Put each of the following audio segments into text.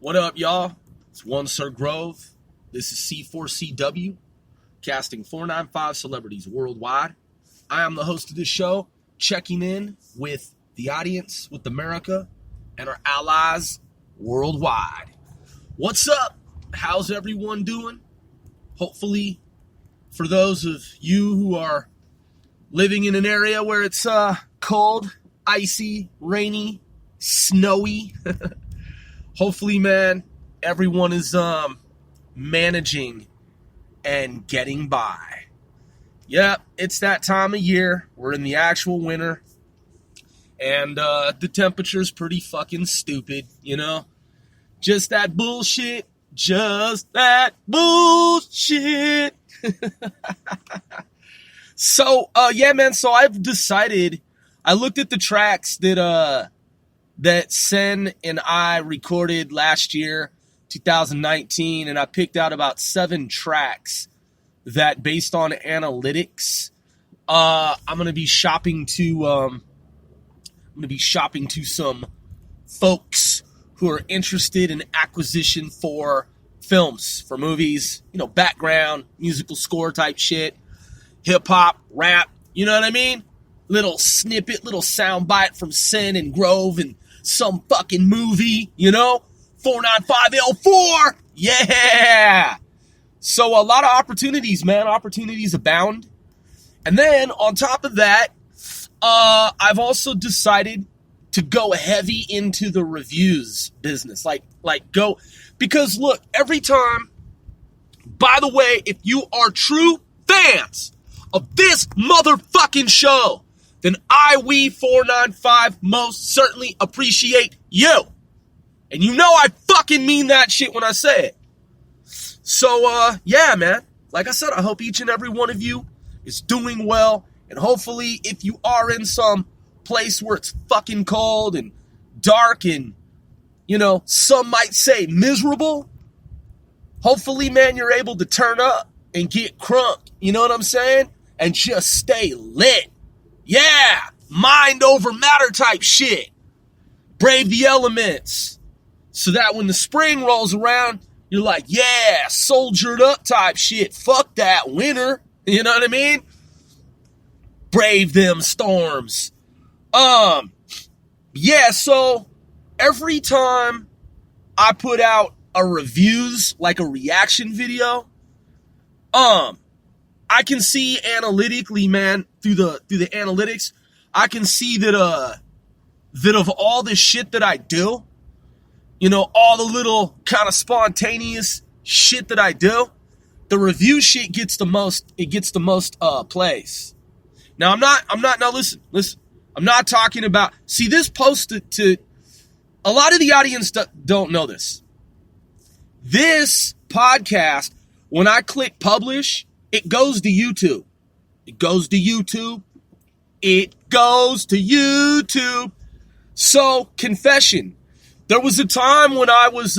What up, y'all? It's One Sir Grove. This is C4CW, casting 495 celebrities worldwide. I am the host of this show, checking in with the audience, with America, and our allies worldwide. What's up? How's everyone doing? Hopefully, for those of you who are living in an area where it's cold, icy, rainy, snowy, hopefully, man, everyone is managing and getting by. Yep, it's that time of year. We're in the actual winter. And the temperature's pretty fucking stupid, you know? Just that bullshit. Just that bullshit. So, yeah, man, so I've decided, I looked at the tracks that Sen and I recorded last year, 2019, and I picked out about 7 tracks that, based on analytics, I'm gonna be shopping to some folks who are interested in acquisition for films, for movies, you know, background, musical score type shit, hip hop, rap, you know what I mean? Little snippet, little soundbite from Sen and Grove and some fucking movie, you know? 495L4! Yeah! So a lot of opportunities, man. Opportunities abound. And then, on top of that, I've also decided to go heavy into the reviews business. Like go... Because, look, every time... By the way, if you are true fans of this motherfucking show, then we 495 most certainly appreciate you. And you know I fucking mean that shit when I say it. So, yeah, man. Like I said, I hope each and every one of you is doing well. And hopefully, if you are in some place where it's fucking cold and dark and, you know, some might say miserable, hopefully, man, you're able to turn up and get crunk. You know what I'm saying? And just stay lit. Yeah, mind over matter type shit. Brave the elements. So that when the spring rolls around, you're like, yeah, soldiered up type shit. Fuck that winter. You know what I mean? Brave them storms. Yeah, so every time I put out a reviews, like a reaction video, I can see analytically, man, through the analytics, I can see that of all the shit that I do, you know, all the little kind of spontaneous shit that I do, the review shit gets the most. It gets the most plays. Now now listen. I'm not talking about. See, this posted to a lot of the audience don't know this. This podcast, when I click publish, it goes to YouTube. It goes to YouTube. It goes to YouTube. So, confession. There was a time when I was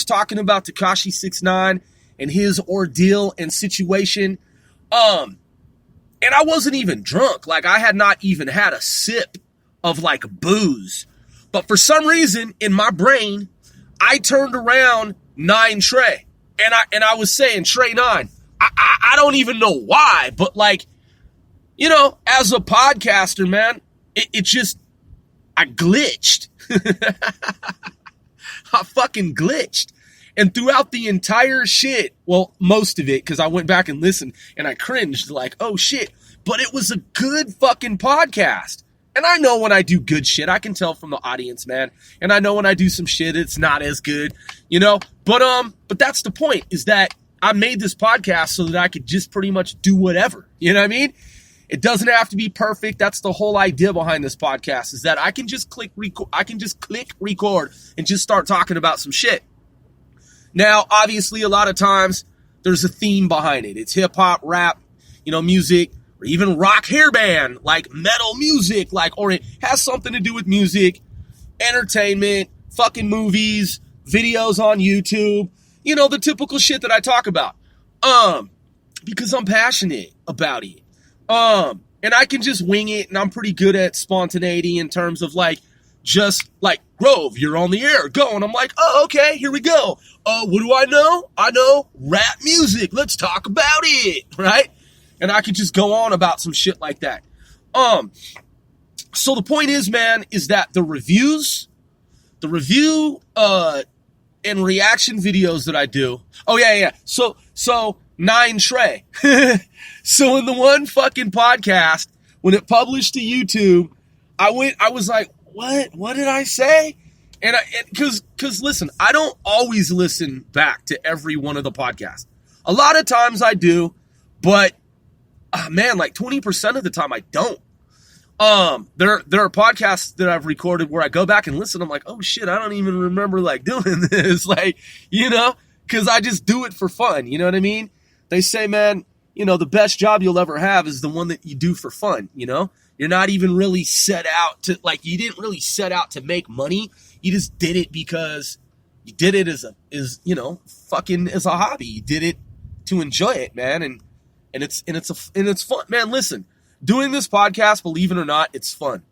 talking about Tekashi 6ix9ine and his ordeal and situation. And I wasn't even drunk. Like, I had not even had a sip of, like, booze. But for some reason, in my brain, I turned around 9 Trey. And I was saying, Trey 9. I don't even know why, but, like, you know, as a podcaster, man, it just, I glitched. I fucking glitched. And throughout the entire shit, well, most of it, because I went back and listened, and I cringed, like, oh shit. But it was a good fucking podcast. And I know when I do good shit, I can tell from the audience, man. And I know when I do some shit, it's not as good, you know? But that's the point, is that I made this podcast so that I could just pretty much do whatever. You know what I mean? It doesn't have to be perfect. That's the whole idea behind this podcast, is that I can just click record and just start talking about some shit. Now, obviously, a lot of times there's a theme behind it. It's hip hop, rap, you know, music, or even rock hair band, like metal music, like, or it has something to do with music, entertainment, fucking movies, videos on YouTube, you know, the typical shit that I talk about. Because I'm passionate about it. And I can just wing it, and I'm pretty good at spontaneity in terms of, like, just like, Grove, you're on the air, go. And I'm like, oh, okay, here we go. What do I know? I know rap music. Let's talk about it, right? And I could just go on about some shit like that. So the point is, man, is that the review and reaction videos that I do. Oh yeah. So 9 Trey. So in the one fucking podcast, when it published to YouTube, I was like, what did I say? And cause listen, I don't always listen back to every one of the podcasts. A lot of times I do, but man, like 20% of the time I don't. There are podcasts that I've recorded where I go back and listen. I'm like, oh shit, I don't even remember like doing this. Like, cause I just do it for fun. You know what I mean? They say, man, the best job you'll ever have is the one that you do for fun. You're not even really set out to, like, you didn't really set out to make money. You just did it because you did it as a hobby. You did it to enjoy it, man. And it's fun, man. Listen, doing this podcast, believe it or not, it's fun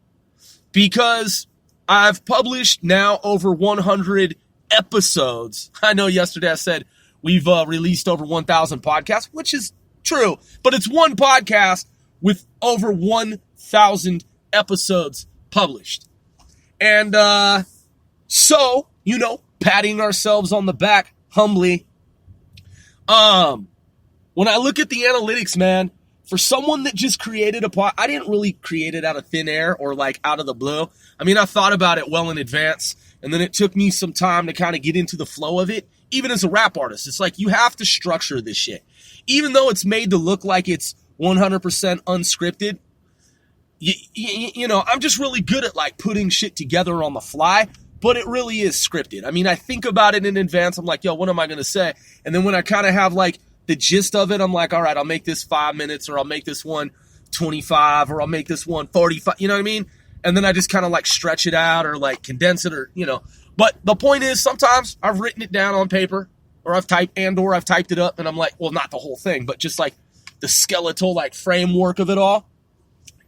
because I've published now over 100 episodes. I know yesterday I said we've released over 1,000 podcasts, which is true, but it's one podcast with over 1,000 episodes published. And so, patting ourselves on the back humbly. When I look at the analytics, man, for someone that just created I didn't really create it out of thin air or like out of the blue. I mean, I thought about it well in advance, and then it took me some time to kind of get into the flow of it. Even as a rap artist, it's like you have to structure this shit. Even though it's made to look like it's 100% unscripted, I'm just really good at like putting shit together on the fly, but it really is scripted. I mean, I think about it in advance. I'm like, yo, what am I going to say? And then when I kind of have like the gist of it, I'm like, all right, I'll make this 5 minutes, or I'll make this one 25, or I'll make this one 45, you know what I mean? And then I just kind of like stretch it out or like condense it or, But the point is, sometimes I've written it down on paper, or I've typed it up, and I'm like, well, not the whole thing, but just like the skeletal like framework of it all.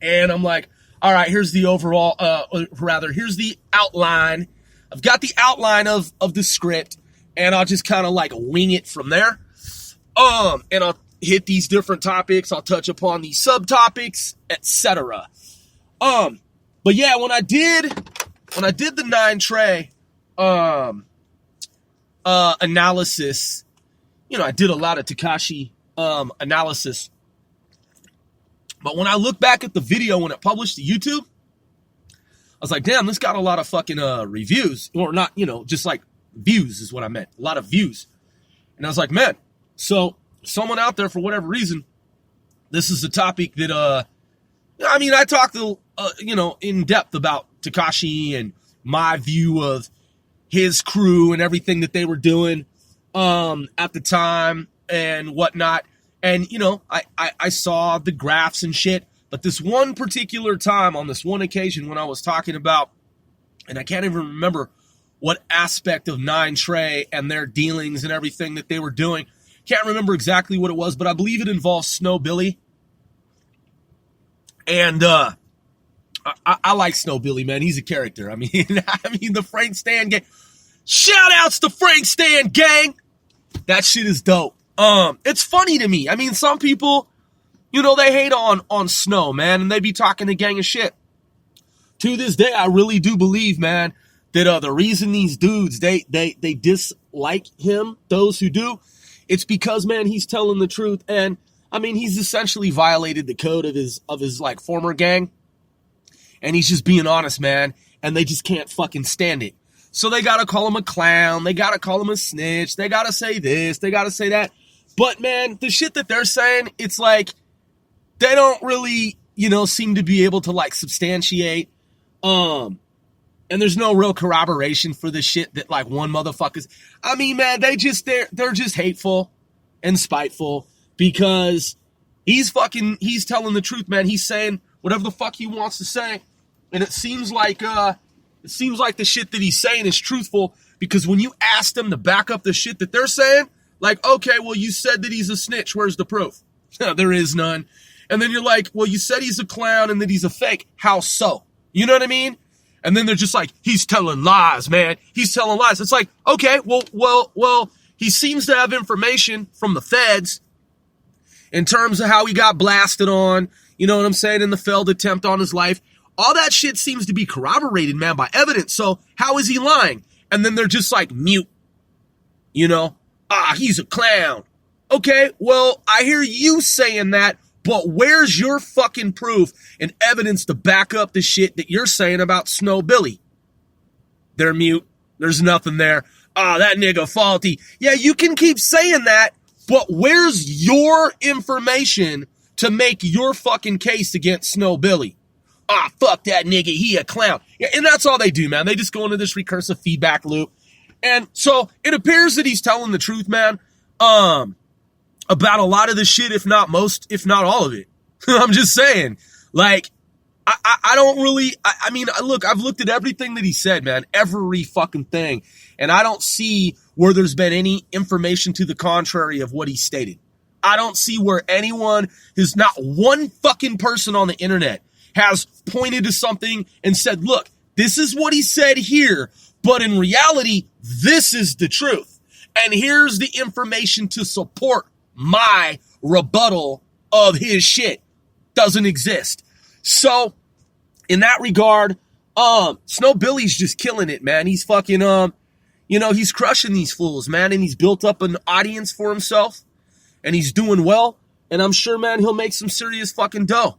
And I'm like, all right, here's the overall, here's the outline. I've got the outline of the script, and I'll just kind of like wing it from there. And I'll hit these different topics. I'll touch upon these subtopics, etc. But yeah, when I did the 9 Trey analysis, I did a lot of Tekashi analysis. But when I look back at the video when it published to YouTube, I was like, damn, this got a lot of fucking reviews. Or not, just like views is what I meant. A lot of views. And I was like, man, so someone out there, for whatever reason, this is a topic that, I talked, in depth about Tekashi and my view of his crew and everything that they were doing at the time and whatnot. And, I saw the graphs and shit. But this one particular time, on this one occasion when I was talking about, and I can't even remember what aspect of 9 Trey and their dealings and everything that they were doing. Can't remember exactly what it was, but I believe it involves Snow Billy. And I like Snow Billy, man. He's a character. I mean, the Frank Stan gang. Shout outs to Frank Stan gang. That shit is dope. It's funny to me. I mean, some people, they hate on Snow, man, and they be talking a gang of shit. To this day, I really do believe, man, that the reason these dudes, they dislike him, those who do, it's because, man, he's telling the truth. And I mean, he's essentially violated the code of his like former gang. And he's just being honest, man. And they just can't fucking stand it. So they got to call him a clown. They got to call him a snitch. They got to say this. They got to say that. But, man, the shit that they're saying, it's like they don't really, seem to be able to, like, substantiate. And there's no real corroboration for the shit that, like, one motherfucker's. I mean, man, they're just hateful and spiteful because he's telling the truth, man. He's saying whatever the fuck he wants to say. And it seems like the shit that he's saying is truthful because when you ask them to back up the shit that they're saying, like, okay, well, you said that he's a snitch. Where's the proof? There is none. And then you're like, well, you said he's a clown and that he's a fake. How so? You know what I mean? And then they're just like, he's telling lies, man. He's telling lies. It's like, okay, well, he seems to have information from the feds in terms of how he got blasted on, you know what I'm saying, in the failed attempt on his life. All that shit seems to be corroborated, man, by evidence. So how is he lying? And then they're just like mute, you know? He's a clown. Okay, well, I hear you saying that, but where's your fucking proof and evidence to back up the shit that you're saying about Snow Billy? They're mute. There's nothing there. That nigga faulty. Yeah, you can keep saying that, but where's your information to make your fucking case against Snow Billy? Fuck that nigga, he a clown. Yeah, and that's all they do, man. They just go into this recursive feedback loop. And so it appears that he's telling the truth, man, about a lot of the shit, if not most, if not all of it. I'm just saying, like, I don't really, I mean, look, I've looked at everything that he said, man, every fucking thing. And I don't see where there's been any information to the contrary of what he stated. I don't see where anyone, who's not one fucking person on the internet, has pointed to something and said, look, this is what he said here, but in reality, this is the truth. And here's the information to support my rebuttal of his shit. Doesn't exist. So, in that regard, Snow Billy's just killing it, man. He's fucking, he's crushing these fools, man, and he's built up an audience for himself, and he's doing well, and I'm sure, man, he'll make some serious fucking dough,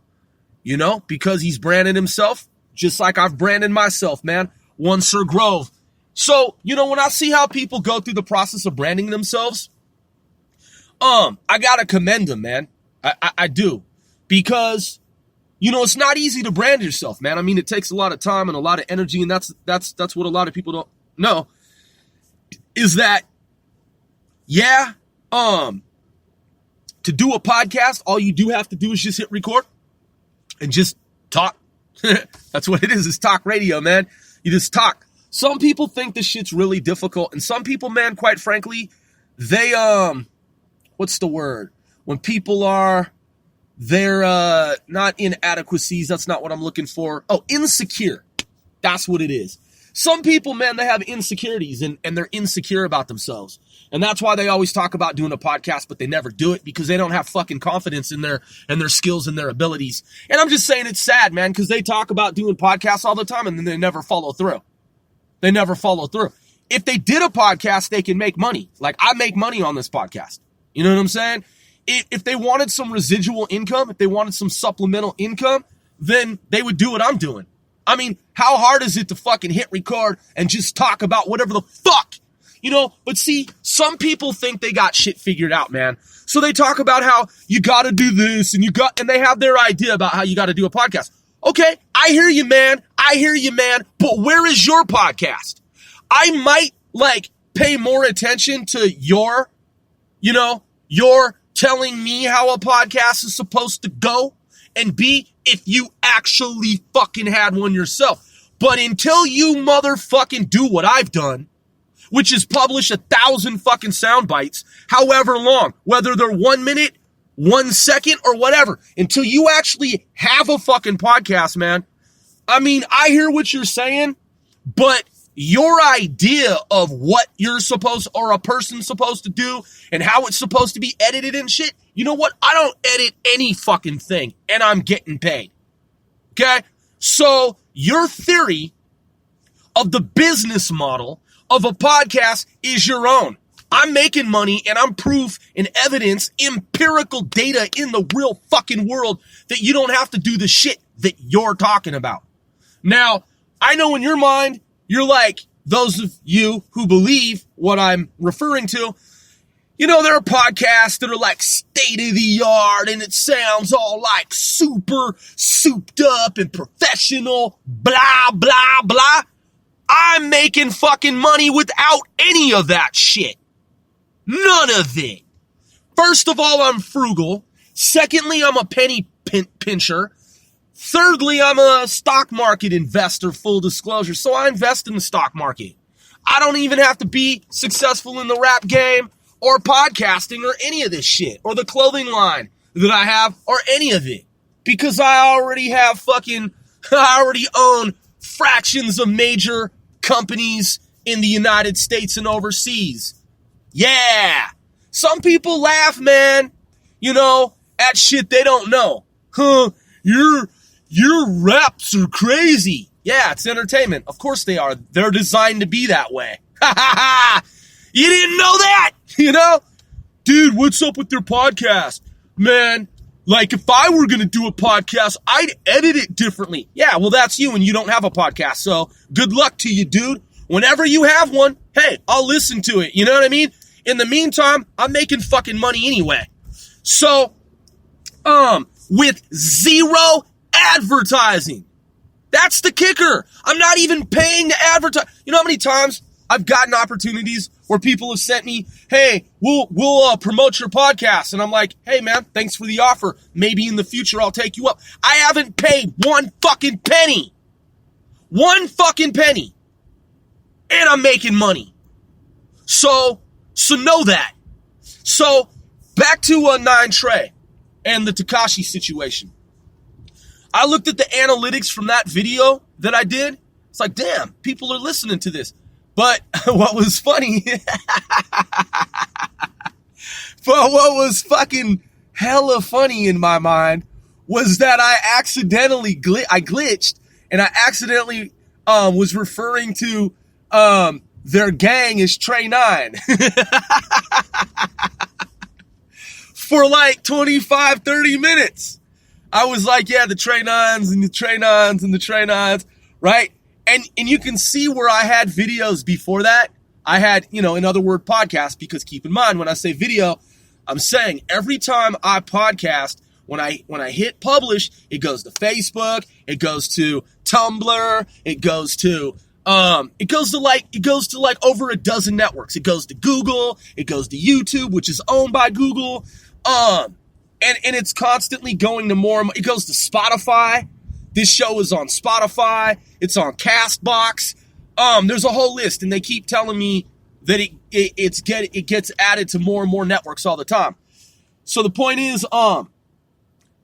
you know, because he's branded himself, just like I've branded myself, man, one Sir Grove. So, you know, when I see how people go through the process of branding themselves, I gotta commend them, man. I do. Because, you know, it's not easy to brand yourself, man. I mean, it takes a lot of time and a lot of energy, and that's what a lot of people don't know. Is that, yeah, to do a podcast, all you do have to do is just hit record and just talk. That's what it is. It's talk radio, man. You just talk. Some people think this shit's really difficult, and some people, man, quite frankly, they, what's the word? When people are, they're not inadequacies. That's not what I'm looking for. Oh, insecure. That's what it is. Some people, man, they have insecurities and they're insecure about themselves. And that's why they always talk about doing a podcast, but they never do it because they don't have fucking confidence in their skills and their abilities. And I'm just saying it's sad, man, because they talk about doing podcasts all the time and then they never follow through. They never follow through. If they did a podcast, they can make money. Like, I make money on this podcast. You know what I'm saying? If they wanted some residual income, if they wanted some supplemental income, then they would do what I'm doing. I mean, how hard is it to fucking hit record and just talk about whatever the fuck? You know, but see, some people think they got shit figured out, man. So they talk about how you gotta do this and and they have their idea about how you gotta do a podcast. Okay, I hear you, man. But where is your podcast? I might, pay more attention to your telling me how a podcast is supposed to go, and B, if you actually fucking had one yourself. But until you motherfucking do what I've done, which is publish 1,000 fucking sound bites, however long, whether they're 1 minute, 1 second, or whatever, until you actually have a fucking podcast, man. I mean, I hear what you're saying, but your idea of what you're supposed, or a person's supposed to do, and how it's supposed to be edited and shit, you know what? I don't edit any fucking thing, and I'm getting paid. Okay? So, your theory of the business model of a podcast is your own. I'm making money, and I'm proof and evidence, empirical data in the real fucking world that you don't have to do the shit that you're talking about. Now, I know in your mind, you're like those of you who believe what I'm referring to. You know, there are podcasts that are like state of the art and it sounds all like super souped up and professional, blah, blah, blah. I'm making fucking money without any of that shit. None of it. First of all, I'm frugal. Secondly, I'm a penny pincher. Thirdly, I'm a stock market investor, full disclosure. So I invest in the stock market. I don't even have to be successful in the rap game or podcasting or any of this shit or the clothing line that I have or any of it. Because I already own fractions of major companies in the United States and overseas. Yeah. Some people laugh, man, at shit they don't know. Huh, your raps are crazy. Yeah, it's entertainment. Of course they are. They're designed to be that way. Ha ha ha. You didn't know that, Dude, what's up with your podcast? Man, like if I were going to do a podcast, I'd edit it differently. Yeah, well, that's you and you don't have a podcast. So good luck to you, dude. Whenever you have one, hey, I'll listen to it. You know what I mean? In the meantime, I'm making fucking money anyway. So, with zero advertising. That's the kicker. I'm not even paying to advertise. You know how many times I've gotten opportunities where people have sent me, hey, we'll promote your podcast. And I'm like, hey, man, thanks for the offer. Maybe in the future I'll take you up. I haven't paid one fucking penny. One fucking penny. And I'm making money. So know that. So back to 9 Trey and the Tekashi situation. I looked at the analytics from that video that I did. It's like, damn, people are listening to this. But what was funny, fucking hella funny in my mind was that I accidentally glitched and I accidentally was referring to their gang as Trey 9 for like 25, 30 minutes. I was like, yeah, the Trey 9s and the Trey 9s and the Trey 9s, right? And you can see where I had videos before that. I had, in other words, podcast, because keep in mind, when I say video, I'm saying every time I podcast, when I hit publish, it goes to Facebook, it goes to Tumblr, it goes to like over a dozen networks. It goes to Google, it goes to YouTube, which is owned by Google. And it's constantly going to more and more. It goes to Spotify. This show is on Spotify. It's on Castbox. There's a whole list, and they keep telling me that it gets added to more and more networks all the time. So the point is,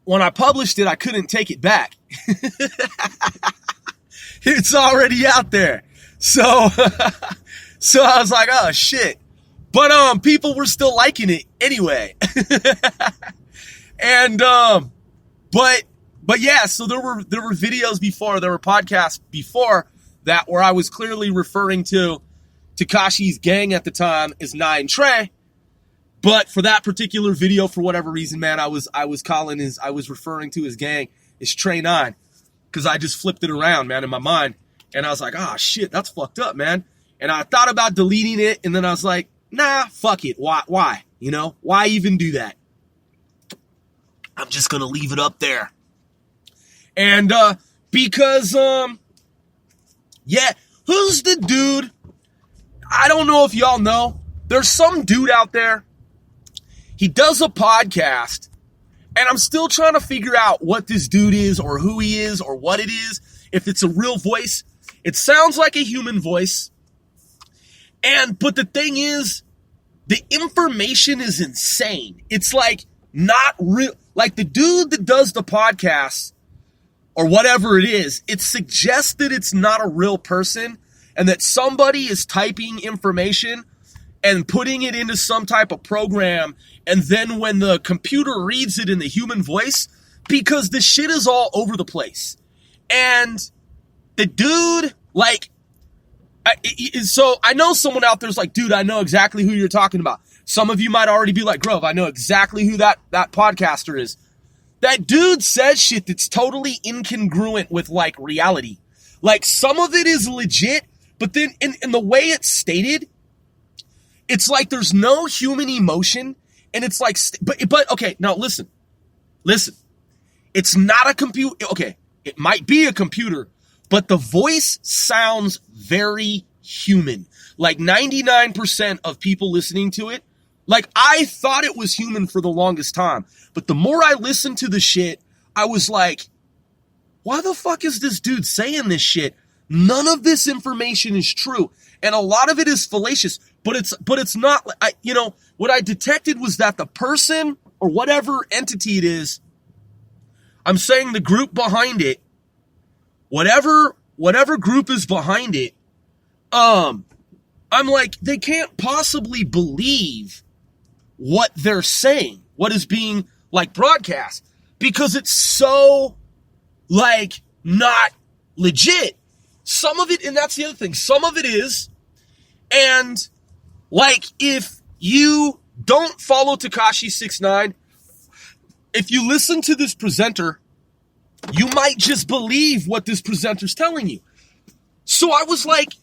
when I published it, I couldn't take it back. It's already out there. So I was like, oh shit. But people were still liking it anyway. And but yeah, so there were videos before, there were podcasts before that where I was clearly referring to Tekashi's gang at the time as 9 Trey. But for that particular video, for whatever reason, man, I was referring to his gang as Trey 9. Because I just flipped it around, man, in my mind. And I was like, oh shit, that's fucked up, man. And I thought about deleting it, and then I was like, nah, fuck it. Why? Why even do that? I'm just gonna leave it up there. And because yeah, who's the dude? I don't know if y'all know. There's some dude out there. He does a podcast, and I'm still trying to figure out what this dude is or who he is or what it is. If it's a real voice. It sounds like a human voice. But the thing is, the information is insane. It's like not real. Like the dude that does the podcast or whatever it is, it suggests that it's not a real person and that somebody is typing information and putting it into some type of program. And then when the computer reads it in the human voice, because the shit is all over the place. And the dude, like, so I know someone out there's like, dude, I know exactly who you're talking about. Some of you might already be like, Grove, I know exactly who that podcaster is. That dude says shit that's totally incongruent with, like, reality. Like, some of it is legit, but then in the way it's stated, it's like there's no human emotion, and it's like, but okay, now listen. It's not a computer. Okay, it might be a computer, but the voice sounds very human. Like 99% of people listening to it, like I thought it was human for the longest time. But the more I listened to the shit, I was like, why the fuck is this dude saying this shit? None of this information is true. And a lot of it is fallacious, but it's not, what I detected was that the person or whatever entity it is, I'm saying the group behind it, whatever whatever group is behind it, I'm like, they can't possibly believe what they're saying, what is being like broadcast, because it's so like not legit. Some of it, and that's the other thing, some of it is, and like if you don't follow Tekashi 69, if you listen to this presenter, you might just believe what this presenter's telling you. So I was like,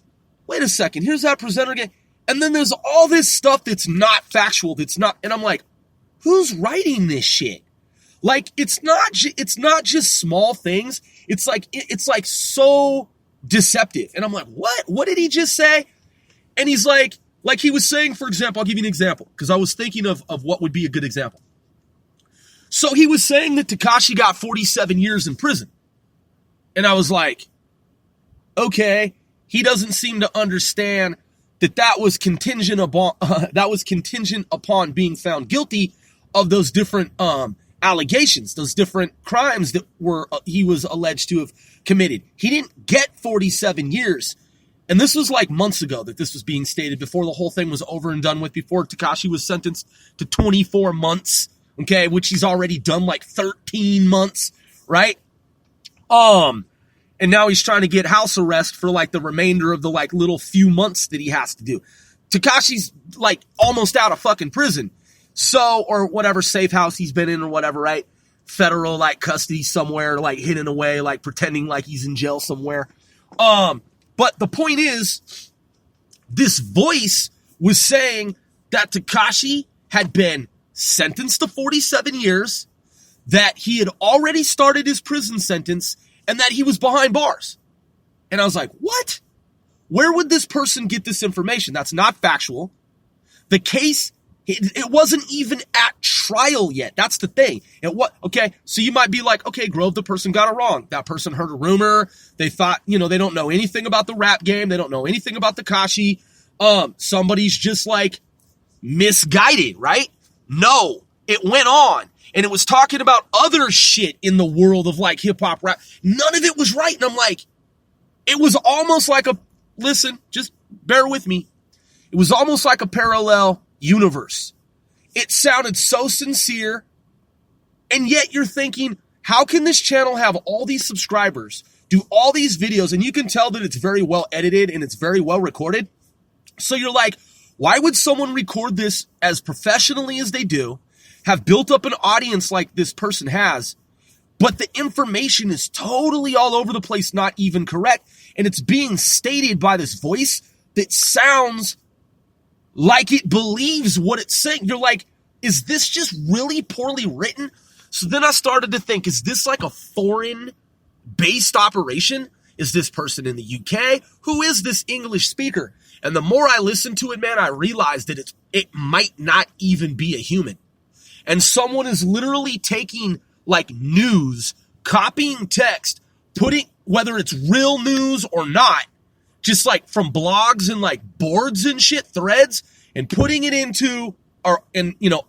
wait a second, here's that presenter again. And then there's all this stuff that's not factual, that's not, and I'm like, who's writing this shit? Like, it's not just small things. It's like so deceptive. And I'm like, what did he just say? And he's like he was saying, for example, I'll give you an example, because I was thinking of what would be a good example. So he was saying that Tekashi got 47 years in prison. And I was like, okay, he doesn't seem to understand that was contingent upon being found guilty of those different allegations, those different crimes that he was alleged to have committed. He didn't get 47 years. And this was like months ago that this was being stated, before the whole thing was over and done with, before Tekashi was sentenced to 24 months, okay, which he's already done like 13 months, right? And now he's trying to get house arrest for like the remainder of the like little few months that he has to do. Tekashi's like almost out of fucking prison. So, or whatever safe house he's been in or whatever, right? Federal like custody somewhere, like hidden away, like pretending like he's in jail somewhere. But the point is, this voice was saying that Tekashi had been sentenced to 47 years, that he had already started his prison sentence, and that he was behind bars. And I was like, what? Where would this person get this information? That's not factual. The case, it wasn't even at trial yet. That's the thing. Okay, so you might be like, okay, Grove, the person got it wrong. That person heard a rumor. They thought, they don't know anything about the rap game. They don't know anything about Tekashi. Somebody's just like misguided, right? No, it went on. And it was talking about other shit in the world of like hip hop rap. None of it was right. And I'm like, it was almost like listen, just bear with me. It was almost like a parallel universe. It sounded so sincere. And yet you're thinking, how can this channel have all these subscribers, do all these videos, and you can tell that it's very well edited and it's very well recorded. So you're like, why would someone record this as professionally as they do, have built up an audience like this person has, but the information is totally all over the place, not even correct, and it's being stated by this voice that sounds like it believes what it's saying? You're like, is this just really poorly written? So then I started to think, is this like a foreign-based operation? Is this person in the UK? Who is this English speaker? And the more I listened to it, man, I realized that it might not even be a human. And someone is literally taking like news, copying text, putting, whether it's real news or not, just like from blogs and like boards and shit, threads, and putting it into a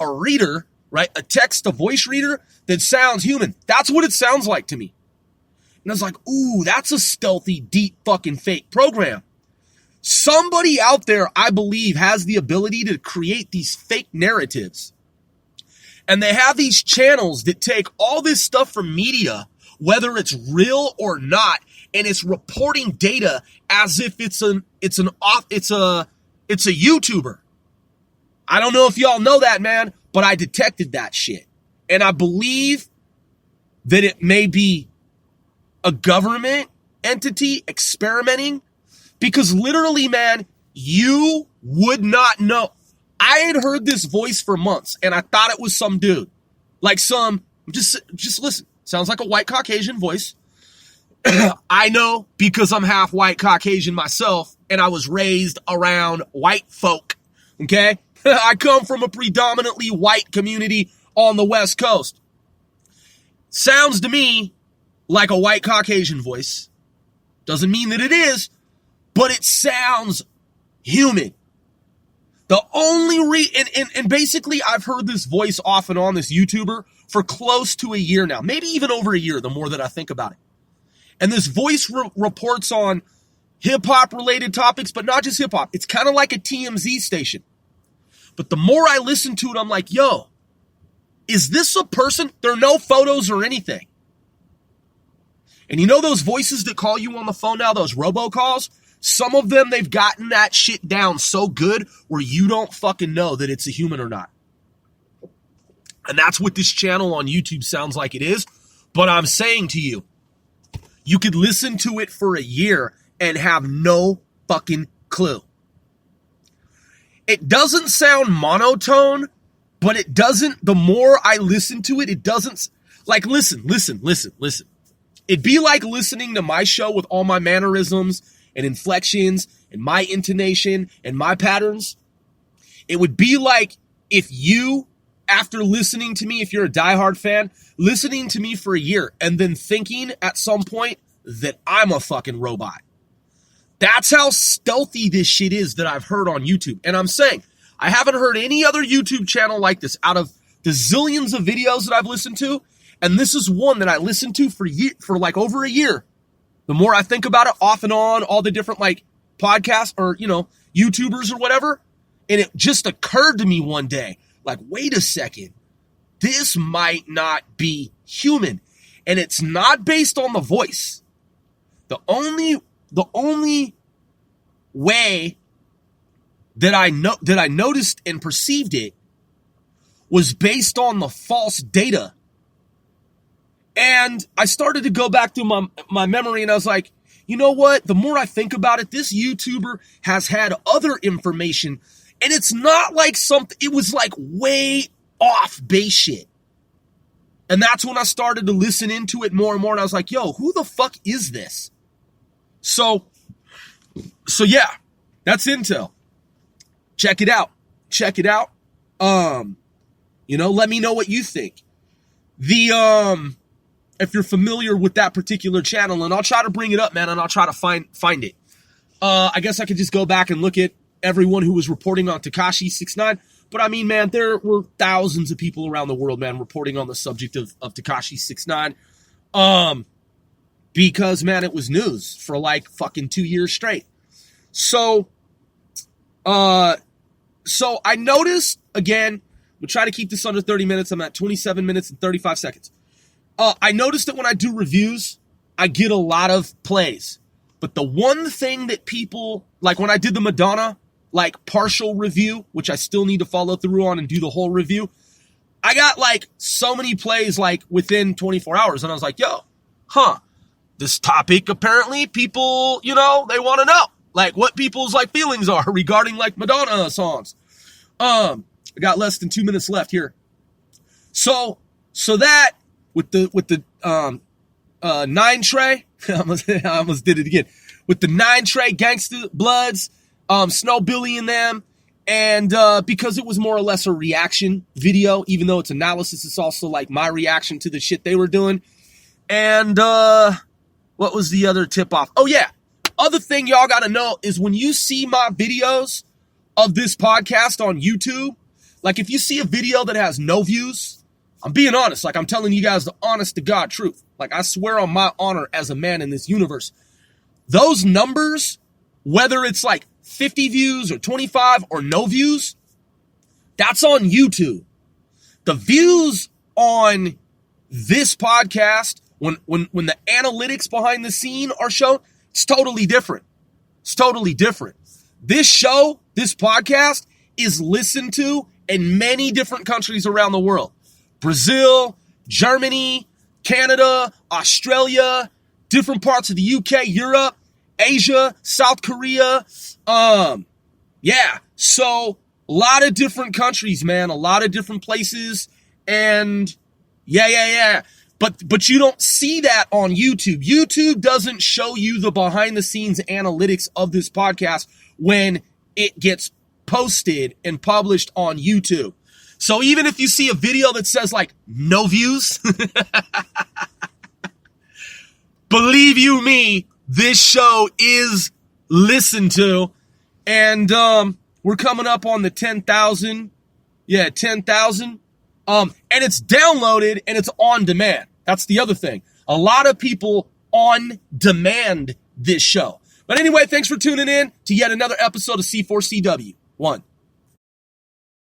reader, right? A text to voice reader that sounds human. That's what it sounds like to me. And I was like, ooh, that's a stealthy, deep fucking fake program. Somebody out there, I believe, has the ability to create these fake narratives. And they have these channels that take all this stuff from media, whether it's real or not, and it's reporting data as if it's a YouTuber. I don't know if y'all know that, man, but I detected that shit. And I believe that it may be a government entity experimenting, because literally, man, you would not know. I had heard this voice for months, and I thought it was some dude. Like just listen. Sounds like a white Caucasian voice. I know, because I'm half white Caucasian myself, and I was raised around white folk, okay? I come from a predominantly white community on the West Coast. Sounds to me like a white Caucasian voice. Doesn't mean that it is, but it sounds human. The only and basically I've heard this voice off and on, this YouTuber, for close to a year now. Maybe even over a year, the more that I think about it. And this voice reports on hip-hop related topics, but not just hip-hop. It's kind of like a TMZ station. But the more I listen to it, I'm like, yo, is this a person? There are no photos or anything. And you know those voices that call you on the phone now, those robocalls? Some of them, they've gotten that shit down so good where you don't fucking know that it's a human or not. And that's what this channel on YouTube sounds like it is. But I'm saying to you, you could listen to it for a year and have no fucking clue. It doesn't sound monotone, but it doesn't, the more I listen to it, it doesn't, like, listen. It'd be like listening to my show with all my mannerisms and inflections and my intonation and my patterns. It would be like if you, after listening to me, if you're a diehard fan, listening to me for a year and then thinking at some point that I'm a fucking robot. That's how stealthy this shit is that I've heard on YouTube. And I'm saying, I haven't heard any other YouTube channel like this out of the zillions of videos that I've listened to. And this is one that I listened to for like over a year. The more I think about it, off and on, all the different like podcasts or, you know, YouTubers or whatever. And it just occurred to me one day, like, wait a second, this might not be human. And it's not based on the voice. The only way that I noticed and perceived it was based on the false data. And I started to go back through my memory and I was like, you know what? The more I think about it, this YouTuber has had other information and it's not like something, it was like way off base shit. And that's when I started to listen into it more and more. And I was like, yo, who the fuck is this? So yeah, that's intel. Check it out. You know, let me know what you think. If you're familiar with that particular channel, and I'll try to bring it up, man, and I'll try to find it. I guess I could just go back and look at everyone who was reporting on Tekashi 6ix9ine. But I mean, man, there were thousands of people around the world, man, reporting on the subject of Tekashi 6ix9ine. Because, man, it was news for like fucking 2 years straight. So I noticed, again, we'll try to keep this under 30 minutes. I'm at 27 minutes and 35 seconds. I noticed that when I do reviews, I get a lot of plays. But the one thing that people, like when I did the Madonna, like partial review, which I still need to follow through on and do the whole review, I got like so many plays like within 24 hours. And I was like, yo, this topic, apparently people, you know, they want to know like what people's like feelings are regarding like Madonna songs. I got less than 2 minutes left here. So that with the 9 tray, I almost did it again. With the 9 tray Gangsta Bloods, Snow Billy and them, and because it was more or less a reaction video, even though it's analysis, it's also like my reaction to the shit they were doing. And what was the other tip off? Oh yeah, other thing y'all gotta know is when you see my videos of this podcast on YouTube, like if you see a video that has no views, I'm being honest, like I'm telling you guys the honest to God truth. Like I swear on my honor as a man in this universe. Those numbers, whether it's like 50 views or 25 or no views, that's on YouTube. The views on this podcast, when the analytics behind the scene are shown, it's totally different. It's totally different. This show, this podcast is listened to in many different countries around the world. Brazil, Germany, Canada, Australia, different parts of the UK, Europe, Asia, South Korea. Yeah. So a lot of different countries, man, a lot of different places. And yeah. But you don't see that on YouTube. YouTube doesn't show you the behind the scenes analytics of this podcast when it gets posted and published on YouTube. So even if you see a video that says like no views, believe you me, this show is listened to. And we're coming up on the 10,000. Yeah, 10,000. And it's downloaded and it's on demand. That's the other thing. A lot of people on demand this show. But anyway, thanks for tuning in to yet another episode of C4CW. One.